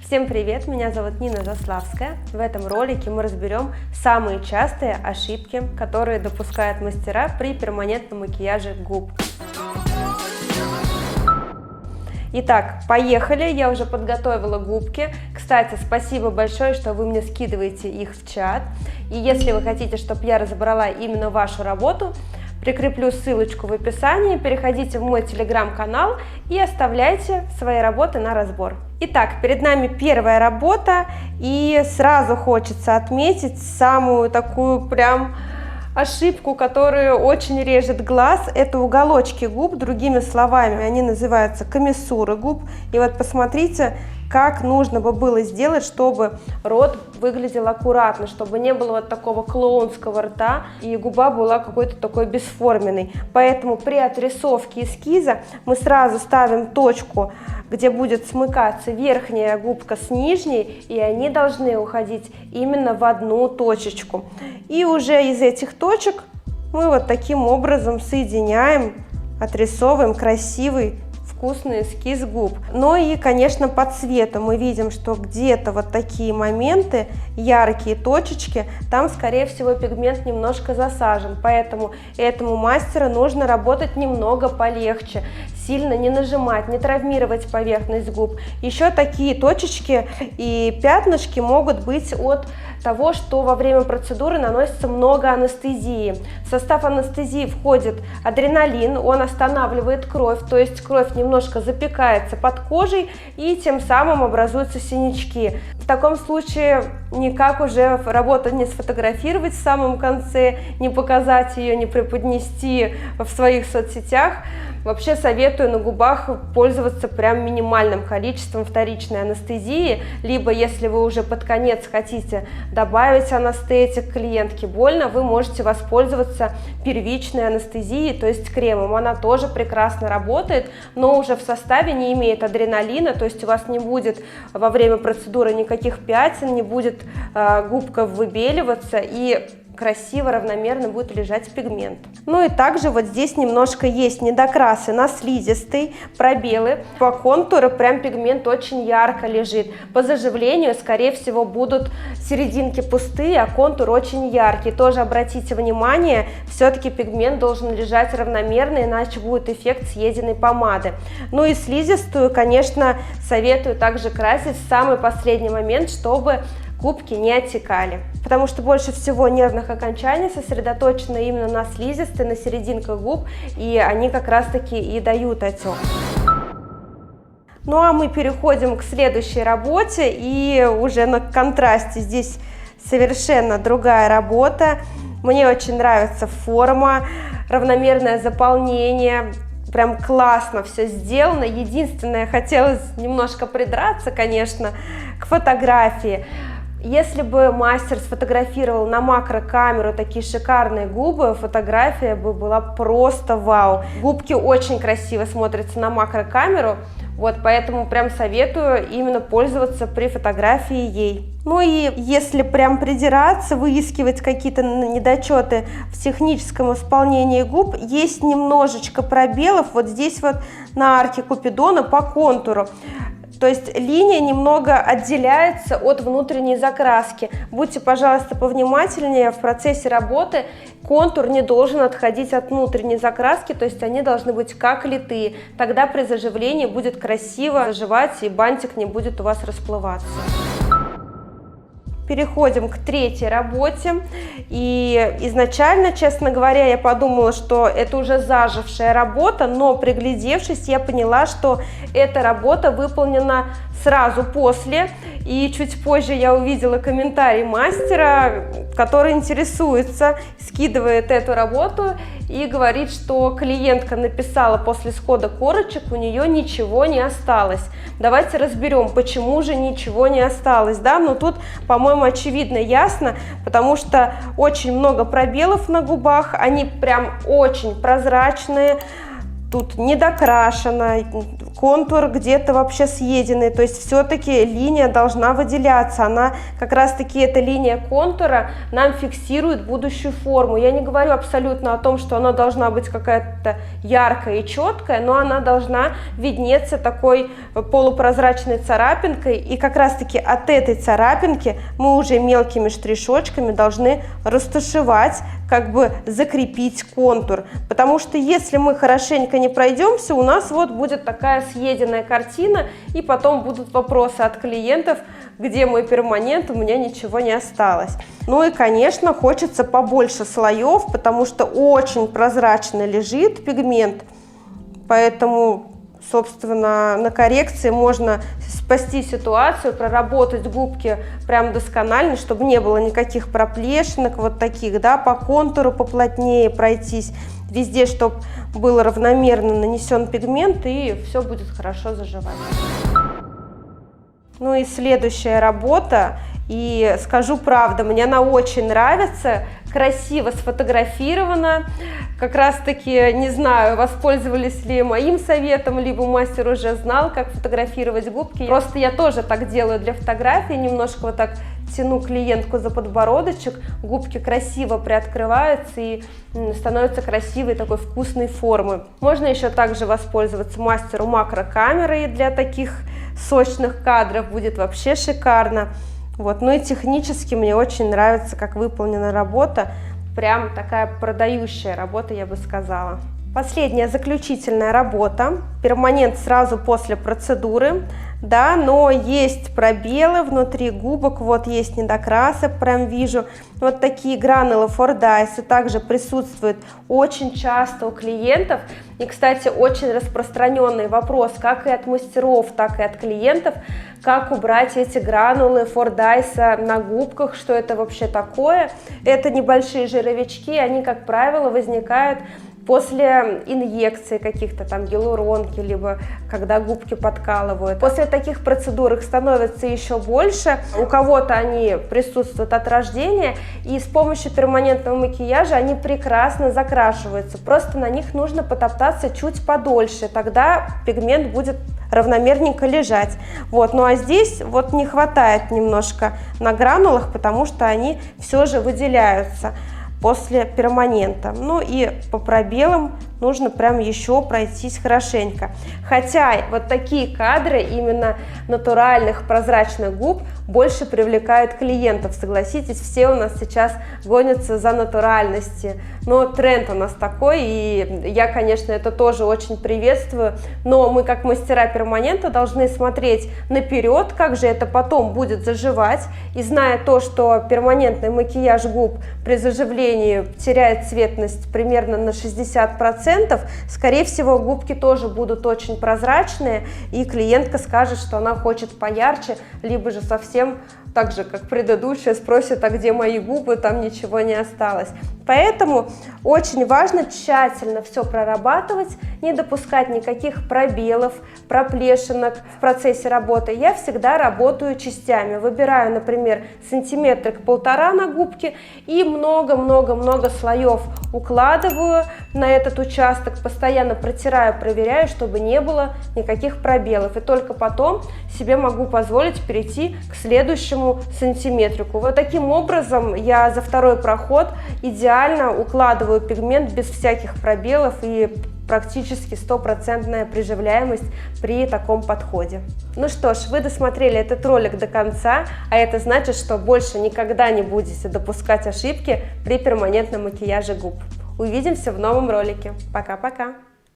Всем привет, меня зовут Нина Заславская. В этом ролике мы разберем самые частые ошибки, которые допускают мастера при перманентном макияже губ. Итак, поехали, я уже подготовила губки. Кстати, спасибо большое, что вы мне скидываете их в чат. И если вы хотите, чтобы я разобрала именно вашу работу, прикреплю ссылочку в описании, переходите в мой телеграм-канал и оставляйте свои работы на разбор. Итак, перед нами первая работа, и сразу хочется отметить самую такую прям ошибку, которая очень режет глаз. Это уголочки губ, другими словами, они называются комиссуры губ. И вот посмотрите, как нужно бы было сделать, чтобы рот выглядел аккуратно, чтобы не было вот такого клоунского рта и губа была какой-то такой бесформенной. Поэтому при отрисовке эскиза мы сразу ставим точку, где будет смыкаться верхняя губка с нижней, и они должны уходить именно в одну точечку. И уже из этих точек мы вот таким образом соединяем, отрисовываем красивый вкусный эскиз губ. Ну и, конечно, по цвету мы видим, что где-то вот такие моменты, яркие точечки, там, скорее всего, пигмент немножко засажен, поэтому этому мастеру нужно работать немного полегче, сильно не нажимать, не травмировать поверхность губ. Еще такие точечки и пятнышки могут быть от того, что во время процедуры наносится много анестезии. В состав анестезии входит адреналин, он останавливает кровь, то есть кровь немножко запекается под кожей и тем самым образуются синячки. В таком случае никак уже работу не сфотографировать в самом конце, не показать ее, не преподнести в своих соцсетях. Вообще советую на губах пользоваться прям минимальным количеством вторичной анестезии, либо если вы уже под конец хотите добавить анестетик, клиентке больно, вы можете воспользоваться первичной анестезией, то есть кремом. Она тоже прекрасно работает, но уже в составе не имеет адреналина, то есть у вас не будет во время процедуры никаких пятен, не будет губка выбеливаться и красиво, равномерно будет лежать пигмент. Ну и также вот здесь немножко есть недокрасы на слизистой, пробелы. По контуру прям пигмент очень ярко лежит. По заживлению, скорее всего, будут серединки пустые, а контур очень яркий. Тоже обратите внимание, все-таки пигмент должен лежать равномерно, иначе будет эффект съеденной помады. Ну и слизистую, конечно, советую также красить в самый последний момент, чтобы губки не оттекали, потому что больше всего нервных окончаний сосредоточено именно на слизистой, на серединках губ, и они как раз таки и дают отек. Ну а мы переходим к следующей работе, и уже на контрасте здесь совершенно другая работа. Мне очень нравится форма, равномерное заполнение. Прям классно все сделано. Единственное, хотелось немножко придраться, конечно, к фотографии. Если бы мастер сфотографировал на макрокамеру такие шикарные губы, фотография бы была просто вау. Губки очень красиво смотрятся на макрокамеру, вот поэтому прям советую именно пользоваться при фотографии ей. Ну и если прям придираться, выискивать какие-то недочеты в техническом исполнении губ, есть немножечко пробелов вот здесь вот на арке Купидона по контуру. То есть линия немного отделяется от внутренней закраски. Будьте, пожалуйста, повнимательнее в процессе работы. Контур не должен отходить от внутренней закраски, то есть они должны быть как литые. Тогда при заживлении будет красиво заживать и бантик не будет у вас расплываться. Переходим к третьей работе, и изначально, честно говоря, я подумала, что это уже зажившая работа, но приглядевшись, я поняла, что эта работа выполнена сразу после, и чуть позже я увидела комментарий мастера, который интересуется, скидывает эту работу и говорит, что клиентка написала после схода корочек, у нее ничего не осталось. Давайте разберем, почему же ничего не осталось, да, но тут, по-моему, очевидно ясно, потому что очень много пробелов на губах, они прям очень прозрачные, тут не докрашено, контур где-то вообще съеденный, то есть все-таки линия должна выделяться, она как раз-таки, эта линия контура нам фиксирует будущую форму. Я не говорю абсолютно о том, что она должна быть какая-то яркая и четкая, но она должна виднеться такой полупрозрачной царапинкой, и как раз-таки от этой царапинки мы уже мелкими штришочками должны растушевать, как бы закрепить контур, потому что если мы хорошенько не пройдемся, у нас вот будет такая съеденная картина, и потом будут вопросы от клиентов, где мой перманент, у меня ничего не осталось. Ну и, конечно, хочется побольше слоев, потому что очень прозрачно лежит пигмент, поэтому, собственно, на коррекции можно спасти ситуацию, проработать губки прям досконально, чтобы не было никаких проплешинок вот таких, да, по контуру поплотнее пройтись, везде, чтобы был равномерно нанесен пигмент, и все будет хорошо заживать. Ну и следующая работа, и скажу правду, мне она очень нравится, красиво сфотографирована. Как раз таки, не знаю, воспользовались ли моим советом, либо мастер уже знал, как фотографировать губки. Просто я тоже так делаю для фотографии, немножко вот так тяну клиентку за подбородочек, губки красиво приоткрываются и становятся красивой такой вкусной формы. Можно еще также воспользоваться мастеру макрокамерой для таких сочных кадров, будет вообще шикарно. Вот. Ну и технически мне очень нравится, как выполнена работа, прям такая продающая работа, я бы сказала. Последняя заключительная работа, перманент сразу после процедуры, да, но есть пробелы внутри губок, вот есть недокрасы, прям вижу, вот такие гранулы Fordyce также присутствуют очень часто у клиентов, и, кстати, очень распространенный вопрос, как и от мастеров, так и от клиентов, как убрать эти гранулы Fordyce на губках, что это вообще такое. Это небольшие жировички, они, как правило, возникают после инъекции каких-то там гиалуронки, либо когда губки подкалывают. После таких процедур их становится еще больше. У кого-то они присутствуют от рождения, и с помощью перманентного макияжа они прекрасно закрашиваются. Просто на них нужно потоптаться чуть подольше, тогда пигмент будет равномерненько лежать. Вот. Ну а здесь вот не хватает немножко на гранулах, потому что они все же выделяются после перманента. Ну и по пробелам нужно прям еще пройтись хорошенько. Хотя вот такие кадры именно натуральных прозрачных губ больше привлекают клиентов, согласитесь, все у нас сейчас гонятся за натуральности, но тренд у нас такой, и я, конечно, это тоже очень приветствую, но мы как мастера перманента должны смотреть наперед, как же это потом будет заживать, и зная то, что перманентный макияж губ при заживлении теряет цветность примерно на 60%, скорее всего, губки тоже будут очень прозрачные, и клиентка скажет, что она хочет поярче, либо же совсем так же, как предыдущая, спросит, а где мои губы, там ничего не осталось. Поэтому очень важно тщательно все прорабатывать, не допускать никаких пробелов, проплешинок в процессе работы. Я всегда работаю частями. Выбираю, например, сантиметрик-полтора на губки и много-много-много слоев укладываю на этот участок, постоянно протираю, проверяю, чтобы не было никаких пробелов. И только потом себе могу позволить перейти к следующему сантиметрику. Вот таким образом я за второй проход идеально укладываю пигмент без всяких пробелов, и практически стопроцентная приживляемость при таком подходе. Ну что ж, вы досмотрели этот ролик до конца, а это значит, что больше никогда не будете допускать ошибки при перманентном макияже губ. Увидимся в новом ролике. Пока-пока!